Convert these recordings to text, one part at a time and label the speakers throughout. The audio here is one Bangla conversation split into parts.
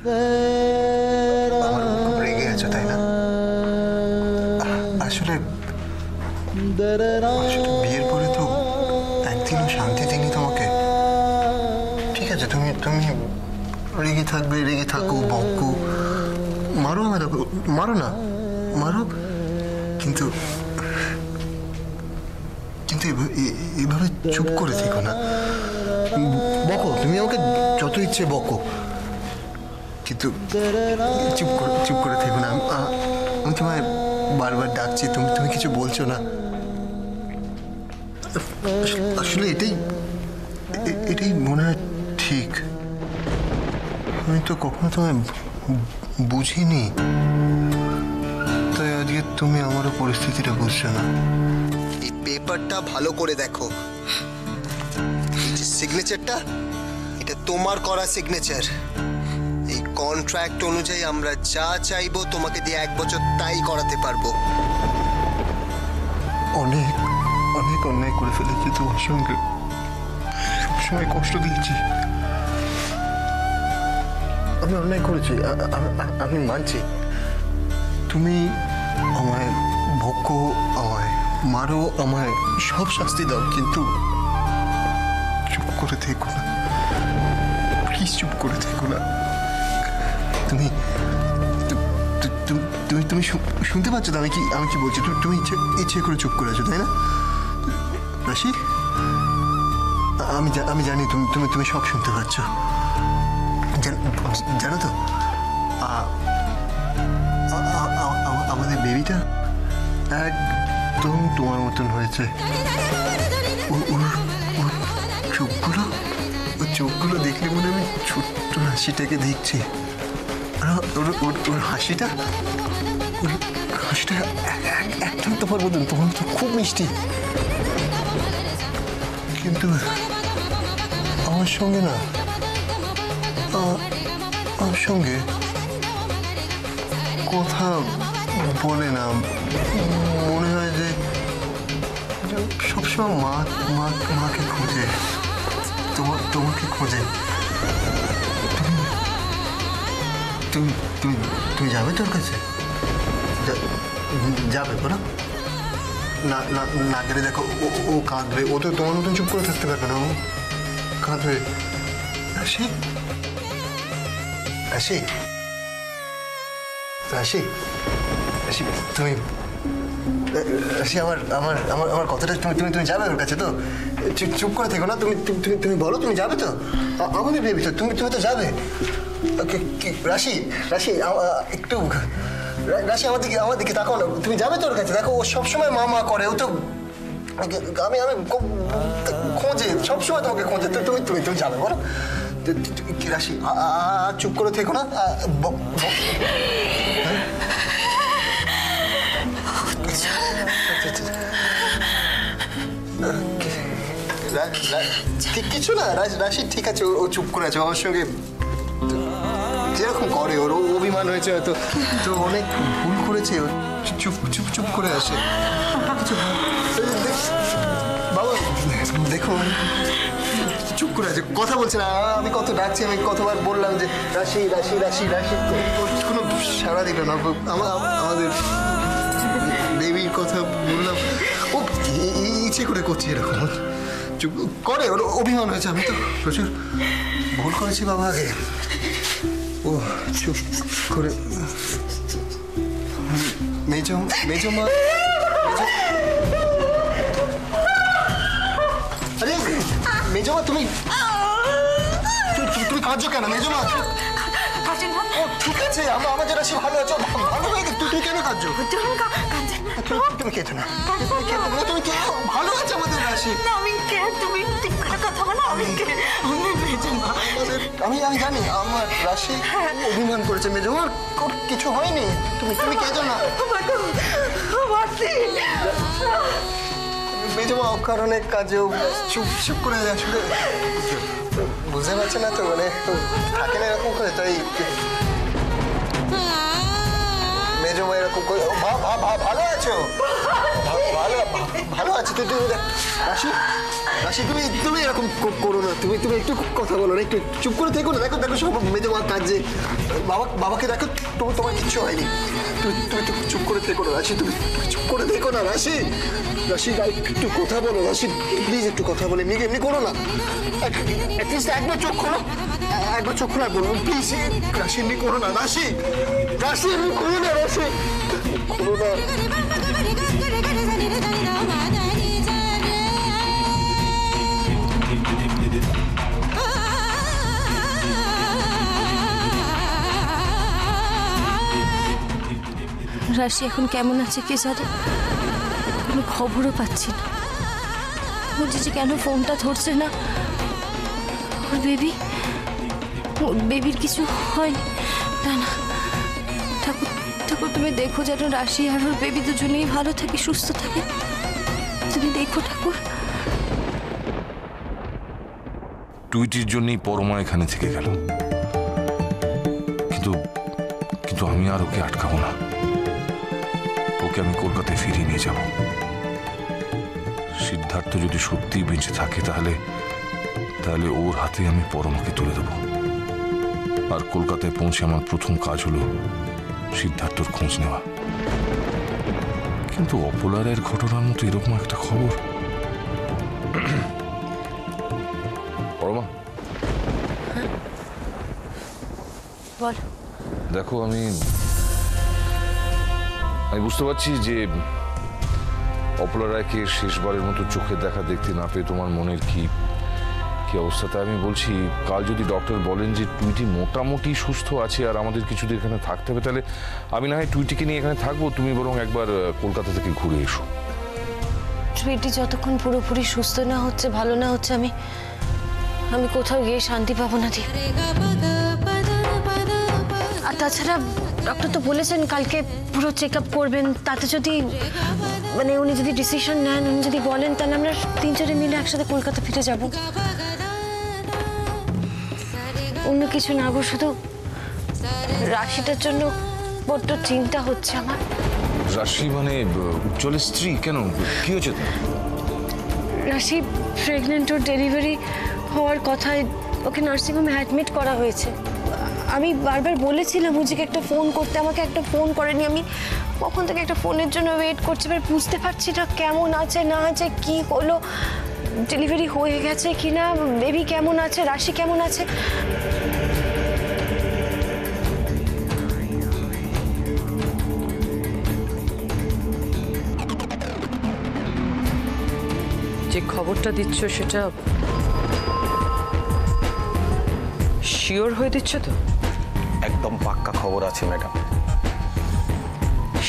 Speaker 1: আমার খুব রেগে আছো তাই না? আসলে বিয়ের পরে তো একদিনও শান্তি দিইনি তোমাকে। ঠিক আছে, তুমি তুমি রেগে থাকবে, রেগে থাকো, বকো, মারো আমাকে, মারো না, মারো, কিন্তু কিন্তু এভাবে চুপ করে থেকো না। বকো, তুমি আমাকে যত ইচ্ছে বকো, কিন্তু চুপ করে থেকো না। আমি তোমায় বারবার ডাকছি, তুমি তুমি কিছু বলছো না। আসলে এটাই মনে হয় ঠিক। আমি তো কখনো তোমায় বুঝিনি, তাই আজকে তুমি আমারও পরিস্থিতিটা বুঝছো না। এই পেপারটা ভালো করে দেখো, এই যে সিগনেচারটা, এটা তোমার করা সিগনেচার। এই কন্ট্রাক্ট অনুযায়ী আমরা যা চাইবো তোমাকে দিয়ে 1 বছর তাই করাতে পারবো। অনেক অনেক অন্যায় করে ফেলেছি তোমার সঙ্গে, সবসময় কষ্ট দিয়েছি। আমি অন্যায় করেছি, আমি মানছি। তুমি আমায় বকো, আমায় মারো, আমায় সব শাস্তি দাও, কিন্তু চুপ করে থেকো না, প্লিজ চুপ করে থেকো না। তুমি তুমি তুমি শুনতে পাচ্ছ তো আমি কি বলছি? তুমি ইচ্ছে করে চুপ করে আছো তাই না রাশি? আমি জানি তুমি তুমি তুমি সব শুনতে পাচ্ছ, জানো তো। আমাদের বেবিটা একদম তোমার মতন হয়েছে। ওর চোখগুলো দেখলে মনে আমি ছোট্ট হাসিটাকে দেখছি। ওর হাসিটা একদম তোমার মতন, তোমার মতো খুব মিষ্টি। কিন্তু আমার সঙ্গে না, আমার সঙ্গে কথা বলে না। মনে হয় যে সবসময় মাকে খোঁজে, তোমাকে খোঁজে। তুমি তুমি তুমি যাবে তোর কাছে? যাবে বলো না? না গেলে দেখো ও কাঁদবে। ও তো তোমার মতন চুপ করে থাকতে পারবে না, ও কাঁদবে। রাশি, রাশি, রাশি, রাশি, তুমি রাশি, আমার আমার আমার আমার কথাটা তুমি তুমি তুমি যাবে ওর কাছে তো? চুপ করে থেকো না। তুমি তুমি তুমি বলো তুমি যাবে তো? আমাদের ভেবে তো তুমি তুমি তো যাবে। রাশি, রাশি, একটু রাশি আমার দিকে তাকাও না। তুমি যাবে তো ওর কাছে? দেখো ও সবসময় মা করে, ও তো আমি খোঁজে, সবসময় তোমাকে খোঁজে। তুমি তুমি তুমি যাবে বলো? রাশি, চুপ করে থেকো না। কিছু না রাশি, ঠিক আছে, ও চুপ করে আছে। আমার সঙ্গে যেরকম করে, ওর অভিমান হয়েছে হয়তো, তো অনেক ভুল করেছে, চুপ চুপ চুপ করে আসে। বাবা দেখো, চুপ করে আছে, কথা বলছে না। আমি কত ডাকছি, আমি কতবার বললাম যে রাশি রাশি রাশি রাশি, কোনো সাড়া দিল না। আমাদের দেবীর কথা বললাম, ও ইচ্ছে করে করছে এরকম, চুপ করে, ওর অভিমান হয়েছে। আমি তো প্রচুর ভুল করেছি বাবা আগে। ও চুপ করে। মেজো মা, আরে মেজো মা, তুমি তুমি কাঁদছো কেন মেজো মা? ও ঠিক আছে, আমার যে রাশি ভালো আছো, ভালো হয়ে গেছে, তুই কেন কাঁদছো? তুমি কেঁদো না, তুমি কে? ভালো আছে আমাদের রাশি। আমি জানি আমার রাশি অভিমান করেছে, মেজো মা কিছু হয়নি, তুমি তুমি কেঁদো না। মেজো মা অকারণের কাজেও চুপ চুপ করে আসলে বুঝতে পারছে না তো, মানে থাকে না এরকম করে, তাই মেজো মা এরকম করে ভালো আছো? ভালো আছো তুই? রাশি, রাশি তুমি তুমি এরকম করো না। তুমি তুমি একটু কথা বলো না, একটু চুপ করে দেখো না। দেখো দেখো সব মেজে মা কাঁদছে। বাবাকে দেখো, তোমার কিচ্ছু হয়নি। তুমি তুমি একটু চুপ করে দেখো না রাশি। তুমি চুপ করে দেখো না রাশি। রাশি একটু কথা বলো রাশি, প্লিজ একটু কথা বলে। এমনি এমনি করো না, অ্যাটলিস্ট একবার চোখ খোলো, একবার চোখ খোলা বলবো প্লিজ। রাশি এমনি করো না রাশি, রাশি এমনি করো না রাশি, করো না।
Speaker 2: রাশি এখন কেমন আছে কে জানে, কোনো খবরও পাচ্ছি না। বলছি যে কেন ফোনটা ধরছে না। ওর বেবির কিছু হয়নি? না না ঠাকুর, ঠাকুর তুমি দেখো যেন রাশি আর ওর বেবি দুজনেই ভালো থাকে, সুস্থ থাকে। তুমি দেখো ঠাকুর।
Speaker 3: টুইটির জন্যই পরমা এখানে থেকে গেল, কিন্তু কিন্তু আমি আর ওকে আটকাবো না। ওকে আমি কলকাতায় ফিরিয়ে নিয়ে যাব। সিদ্ধার্থ যদি সত্যিই বেঁচে থাকে তাহলে তাহলে ওর হাতে আমি পরমাকে তুলে দেব। আর কলকাতায় পৌঁছে আমার প্রথম কাজ হলো সিদ্ধার্থর খোঁজ নেওয়া। কিন্তু অপলারের ঘটনার মতো এরকম একটা খবর। পরমা
Speaker 2: বল।
Speaker 3: দেখো, আমি বুঝতে পারছি যে অপলা রায়কে শেষবারের মতো চোখে দেখা দেখতে না পেয়ে তোমার মনের কি অবস্থা। তাই আমি বলছি, কাল যদি ডক্টর বলেন যে টুইটি মোটামুটি সুস্থ আছে আর আমাদের কিছুদিন এখানে থাকতে হবে, তাহলে আমি না হয় টুইটিকে নিয়ে এখানে থাকবো, তুমি বরং একবার কলকাতা থেকে ঘুরে এসো।
Speaker 2: টুইটি যতক্ষণ পুরোপুরি সুস্থ না হচ্ছে, ভালো না হচ্ছে, আমি কোথাও গিয়ে শান্তি পাবো না। আর তাছাড়া ডক্টর তো বলেছেন কালকে পুরো চেক আপ করবেন। তাতে যদি উনি যদি ডিসিশন নেন, উনি যদি বলেন, তাহলে আমরা তিনজনে মিলে একসাথে কলকাতা ফিরে যাব। অন্য কিছু না গো, শুধু রাশিটার জন্য বড্ড চিন্তা হচ্ছে আমার।
Speaker 3: রাশি মানে উজ্জ্বলের স্ত্রী? কেন, কি হয়েছে?
Speaker 2: রাশি প্রেগনেন্ট, ওর ডেলিভারি হওয়ার কথায় ওকে নার্সিংহোমে অ্যাডমিট করা হয়েছে। আমি বারবার বলেছিলাম উজিকে একটা ফোন করতে, আমাকে একটা ফোন করেনি। আমি কখন থেকে একটা ফোনের জন্য ওয়েট করছি, এবার বুঝতে পারছি না কেমন আছে না আছে, কি হলো, ডেলিভারি হয়ে গেছে কিনা, বেবি কেমন আছে, রাশি কেমন আছে।
Speaker 4: যে খবরটা দিচ্ছ সেটা শিওর হয়ে দিচ্ছ তো?
Speaker 5: একদম পাক্কা খবর আছে ম্যাডাম।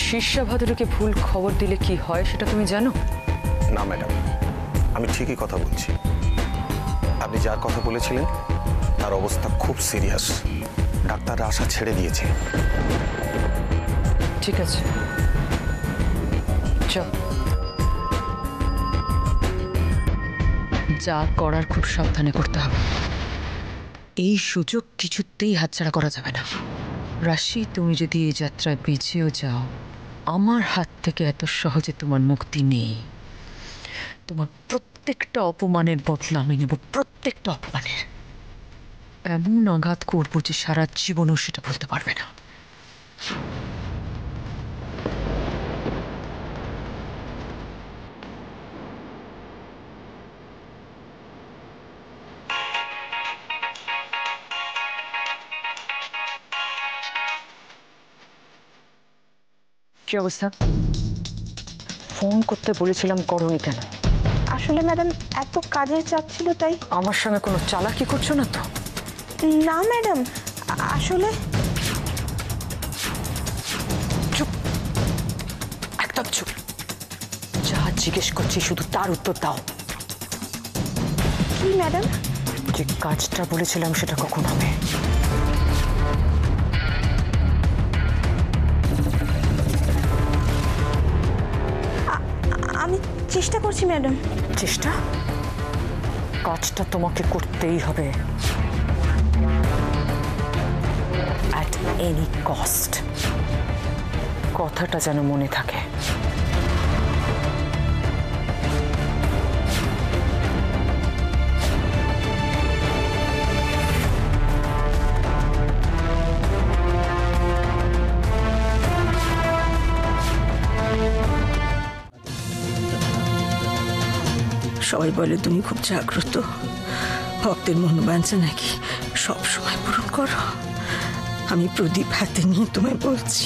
Speaker 4: শীর্ষা ভাদুরীকে ভুল খবর দিলে কি হয় সেটা তুমি জানো?
Speaker 5: না ম্যাডাম, আমি ঠিকই কথা বলছি। আপনি যার কথা বলেছিলেন তার অবস্থা খুব সিরিয়াস। ডাক্তাররা আশা ছেড়ে দিয়েছে।
Speaker 4: ঠিক আছে, চল। যা করার খুব সাবধানে করতে হবে। এই সুযোগ কিছুতেই হাতছাড়া করা যাবে না। রাশি, তুমি যদি এই যাত্রায় বেঁচেও যাও, আমার হাত থেকে এত সহজে তোমার মুক্তি নেই। তোমার প্রত্যেকটা অপমানের বদলা আমি নেব, প্রত্যেকটা অপমানের। এমন আঘাত করবো যে সারা জীবনও সেটা বলতে পারবে না। কি অবস্থা? ফোন করতে বলেছিলাম, করোনি কেন?
Speaker 6: আসলে ম্যাডাম এত কাজের চাপ ছিল তাই।
Speaker 4: আমার সঙ্গে কোনো চালাকি করছো না তো?
Speaker 6: না ম্যাডাম, আসলে
Speaker 4: চুপ, একদম চুপ। যা জিজ্ঞেস করছি শুধু তার উত্তর দাও।
Speaker 6: কি ম্যাডাম?
Speaker 4: যে কাজটা বলেছিলাম সেটা কখন হবে?
Speaker 6: আমি চেষ্টা করছি ম্যাডাম।
Speaker 4: চেষ্টা? কাজটা তোমাকে করতেই হবে, অ্যাট এনি কস্ট। কথাটা যেন মনে থাকে।
Speaker 7: সবাই বলে তুমি খুব জাগ্রত, ভক্তের মনোবাঞ্ছা নাকি সব সময় পূরণ করো। আমি প্রদীপ হাতে নিয়ে তোমায় বলছি,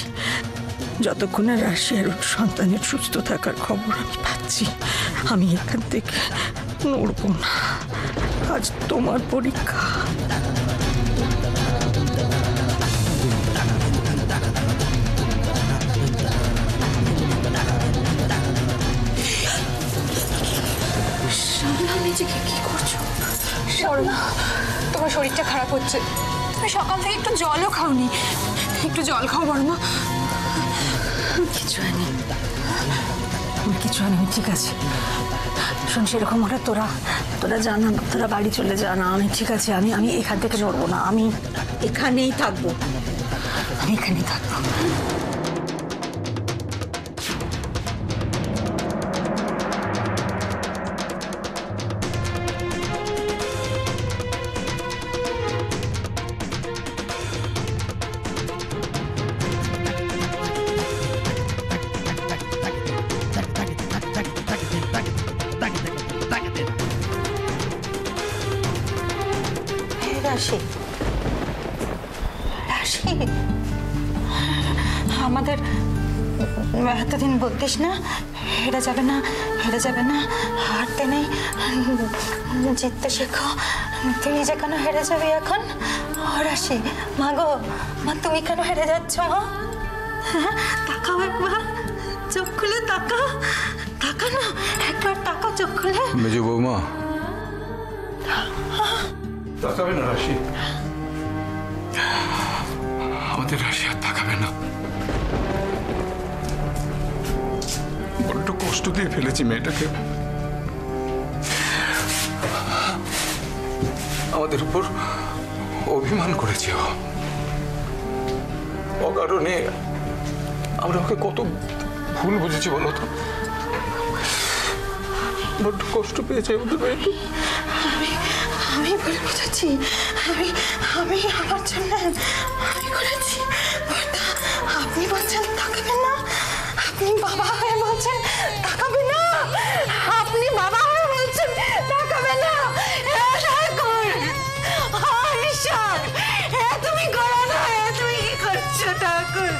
Speaker 7: যতক্ষণ না রাশি আর ওর সন্তানের সুস্থ থাকার খবর আমি পাচ্ছি, আমি এখান থেকে নড়ব না। আজ তোমার পরীক্ষা।
Speaker 6: নিজেকে কি করছো? তোমার শরীরটা খারাপ হচ্ছে, তুমি সকাল থেকে একটু জলও খাওনি। একটু জল খাও বর্মা।
Speaker 7: কিছু হয়নি, কিছু হয়নি, ঠিক আছে। শোন, সেরকম হলে তোরা জানা, তোরা বাড়ি চলে যা না। আমি ঠিক আছে, আমি এখান থেকে নড়বো না। আমি এখানেই থাকবো, আমি এখানেই থাকবো।
Speaker 6: রাশি, রাশি, আমাদের এতদিন বলতিস না হেরে যাবে না, হেরে যাবে না, হারতে নেই, জিততে শেখো। তুমি যে কেন হেরে যাবে এখন? রাশি, মা গো, মা তুমি কেন হেরে যাচ্ছ মা? হ্যাঁ, তাকাও একবার, চোখ খুলে তাকা, তাকা না, একবার তাকা চোখ খুলে।
Speaker 8: মেজো বৌমা, তাকাবে না রাশি, আমাদের রাশি আর তাকাবে না। বড্ড কষ্ট দিয়ে ফেলেছি মেয়েটাকে। আমাদের উপর অভিমান করেছে ও, অকারণে আমরা ওকে কত ভুল বুঝেছি বলো তো। বড্ড কষ্ট পেয়েছে আমাদের মেয়েটা।
Speaker 6: আমি ভুল বুঝেছি, আমি আমার জন্য আমি করেছি। আপনি বলছেন তাকাবেন না, আপনি বাবা হয়ে বলছেন তাকাবেন না, আপনি বাবা হয়ে বলছেন তাকাবেন না। তুমি করো না, তুমি কি করছো ঠাকুর?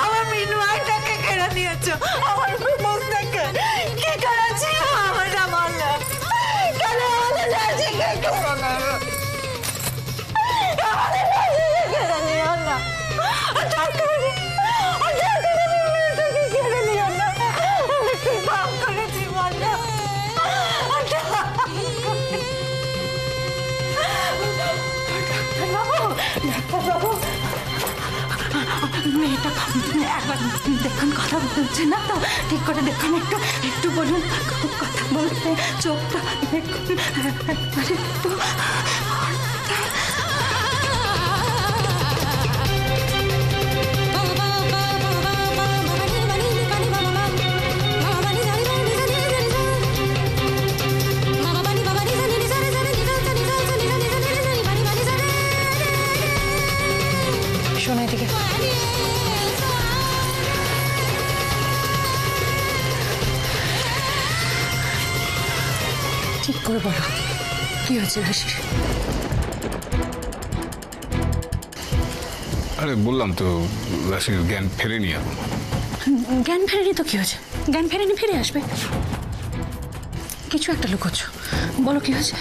Speaker 6: আমার মিনওয়াইটাকে কেড়ে নিয়েছো, আমার মুখটাকে কি করেছি আমারটা বলো, কেন আমাদের রাজিকে করো না, আমাদের রাজিকে কেড়ে নিও না ঠাকুর, কেড়ে নিও না। আমি কি পাপ করেছি বলো? ডাক্তারবাবু, মেয়েটা একবার দেখুন, কথা বলছে না তো, ঠিক করে দেখুন, একটু বলুন, কথা বলতে চোখটা দেখুন একটু। শোনো এদিকে, ঠিক করে বলো কি হয়েছে রাশির?
Speaker 8: আরে বললাম তো, রাশির জ্ঞান ফেরেনি এখন।
Speaker 6: জ্ঞান ফেরেনি তো কি হয়েছে? জ্ঞান ফেরেনি, ফিরে আসবে। কিছু একটা লুকোচ্ছ, বলো কি হয়েছে?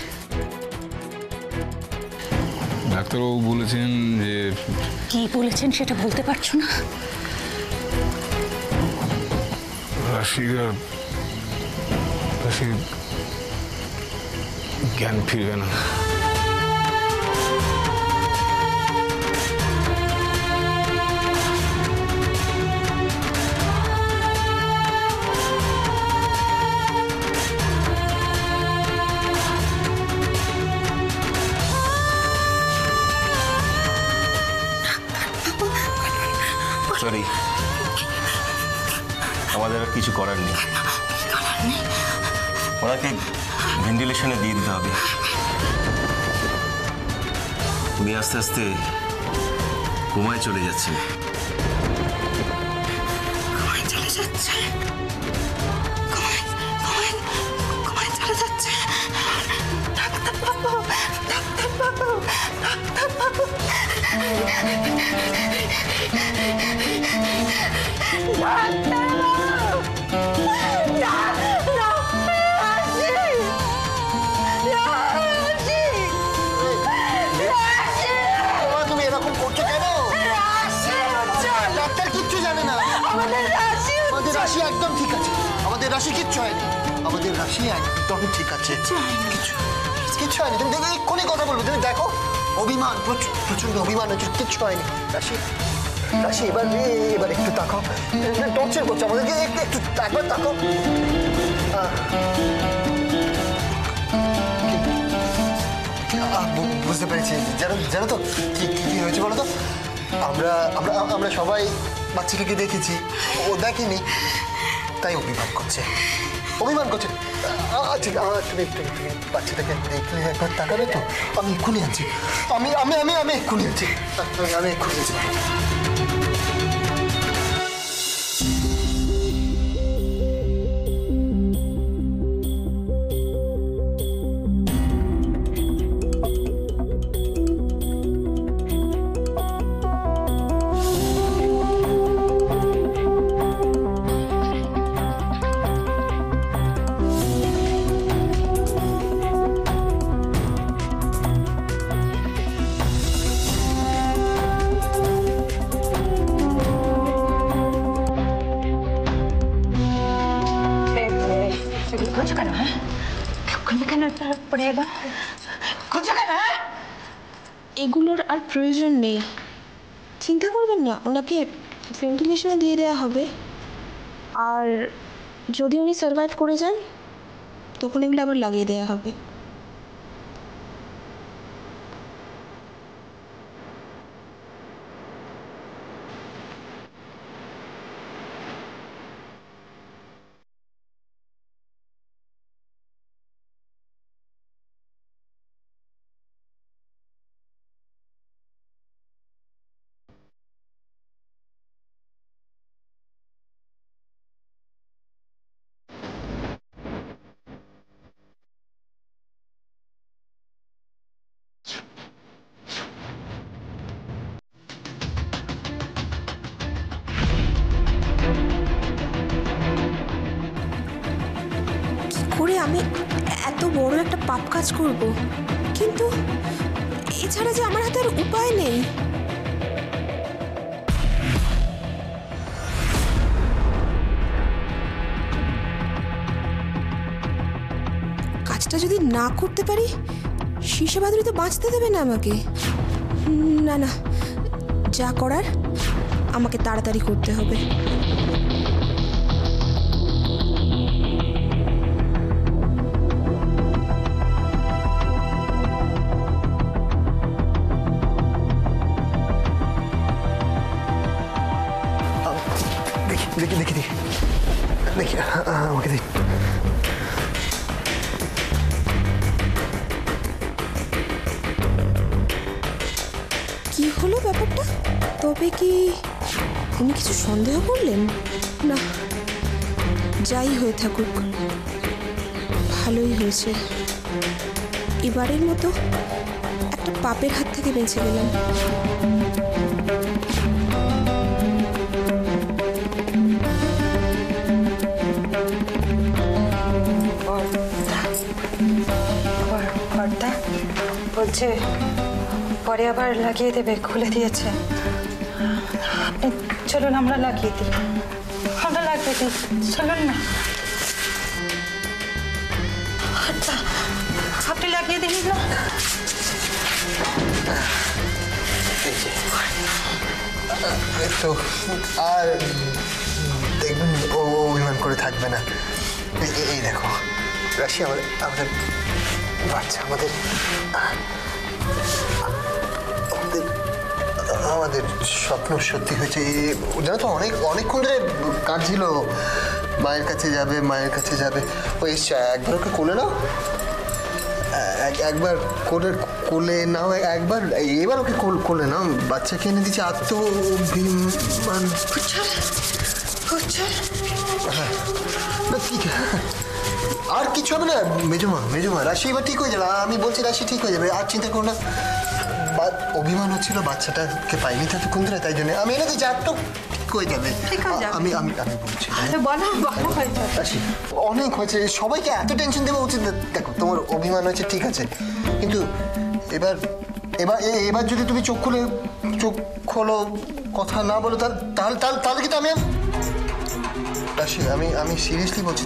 Speaker 8: ডাক্তারবাবু বলেছেন যে,
Speaker 6: কি বলেছেন সেটা বলতে পারছো না?
Speaker 8: রাশির জ্ঞান ফিরবে না।
Speaker 5: সরি, আমাদের আর কিছু করার নেই। ওনাকে ভেন্টিলেশনে দিয়ে দিতে হবে। উনি আস্তে আস্তে ঘুমায় চলে যাচ্ছেন।
Speaker 6: চলে যাচ্ছে, ঘুমায় চলে যাচ্ছে। ডাক্তারবাবু, ডাক্তারবাবু, ডাক্তারবাবু।
Speaker 1: তুমি এরকম করছো কেন? ডাক্তার কিচ্ছু জানে না। আমাদের রাশি একদম ঠিক আছে। আমাদের রাশি কিচ্ছু হয়নি। আমাদের রাশি একদম ঠিক আছে। কিচ্ছু হয়নি। তুমি দেখো এক্ষুনি কথা বলবো। তুমি দেখো অভিমান, প্রচন্ড অভিমান হচ্ছে। কিচ্ছু হয়নি। রাশি রাশি এবার একটু তাকাও। টর্চার করছে আমাদেরকে। একটু একবার তাকাও। বুঝতে পেরেছি। জানো তো কি হয়েছে বলো তো? আমরা সবাই বাচ্চাটাকে দেখেছি, ও দেখেনি, তাই অভিমান করছে। তুমি বাচ্চাটাকে দেখলে একবার তাকাবে তো? আমি এক্ষুনি আছি। আমি এক্ষুনি আছি। আমি এক্ষুনি আছি।
Speaker 9: এগুলোর আর প্রয়োজন নেই, চিন্তা করবেন না। ওনাকে ভেন্টিলেশনে দিয়ে দেওয়া হবে, আর যদি উনি সার্ভাইভ করে যান তখন এগুলো আবার লাগিয়ে দেওয়া হবে।
Speaker 10: করে আমি এত বড় একটা পাপ কাজ করব, কিন্তু এছাড়া যে আমার হাতে আর উপায় নেই। কাজটা যদি না করতে পারি, শীর্ষে বাদুড়ি তো বাঁচতে দেবে না আমাকে। না না, যা করার আমাকে তাড়াতাড়ি করতে হবে।
Speaker 1: দেখি আমাকে দেখ।
Speaker 10: কি হলো ব্যাপারটা? তবে কি উনি কিছু সন্দেহ করলেন? না, যাই হয়ে থাকুক ভালোই হয়েছে। এবারের মতো একটা পাপের হাত থেকে বেঁচে গেলাম।
Speaker 6: বলছে পরে আবার লাগিয়ে দেবে, খুলে দিয়েছে। আপনি চলুন, আমরা লাগিয়ে দিই। চলুন না। আচ্ছা, আপনি লাগিয়ে দিন না।
Speaker 1: তো আর দেখবেন ও অভিমান করে থাকবে না। এই দেখো রাশি, আমাদের বাচ্চা, আমাদের আমাদের স্বপ্ন সত্যি হয়েছে। জানো তো অনেকক্ষণ ধরে কাঁদছিল, মায়ের কাছে যাবে মায়ের কাছে যাবে। ওই একবার ওকে কোলে নাও, একবার কোলে নাও, একবার এবার ওকে কোলে নাও। বাচ্চাকে এনে দিচ্ছে আত্মভিমান। হ্যাঁ না ঠিক, আর কিছু হবে না মেজমা রাশি এবার ঠিক হয়ে যাবে। আমি বলছি রাশি ঠিক হয়ে যাবে, আর চিন্তা করো না। অভিমান হচ্ছিল বাচ্চাটাকে পাইনি ততক্ষণ ধরে, তাই জন্য আমি এনে দিচ্ছি, আর তো ঠিক হয়ে যাবে। আমি আমি আমি বলছি রাশি অনেক হয়েছে, সবাইকে এত টেনশন দেওয়া উচিত না। দেখো তোমার অভিমান হয়েছে ঠিক আছে, কিন্তু এবার এবার এবার যদি তুমি চোখ খোলো কথা না বলো তাহলে কিন্তু আমি রাশি আমি সিরিয়াসলি বলছি,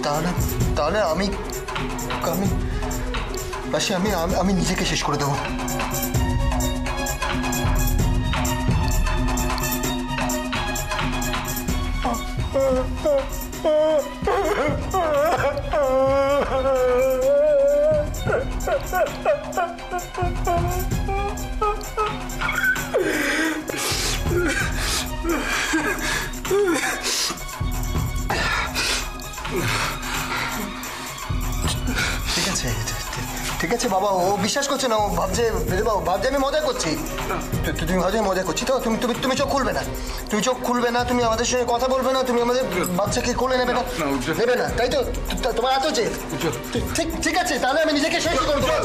Speaker 1: তাহলে আমি রাশি আমি নিজেকে শেষ করে দেবো। ঠিক আছে বাবা, ও বিশ্বাস করছে না, ও ভাবছে আমি মজা করছি। তুমি ভাবছো মজা করছি তো? তুমি চোখ খুলবে না, তুমি আমাদের সঙ্গে কথা বলবে না, তুমি আমাদের বাচ্চাকে কোলে নেবে না, তাই তো? তোমার এত চেয়ে ঠিক আছে, তাহলে আমি নিজেকে শেষ করে দেবো।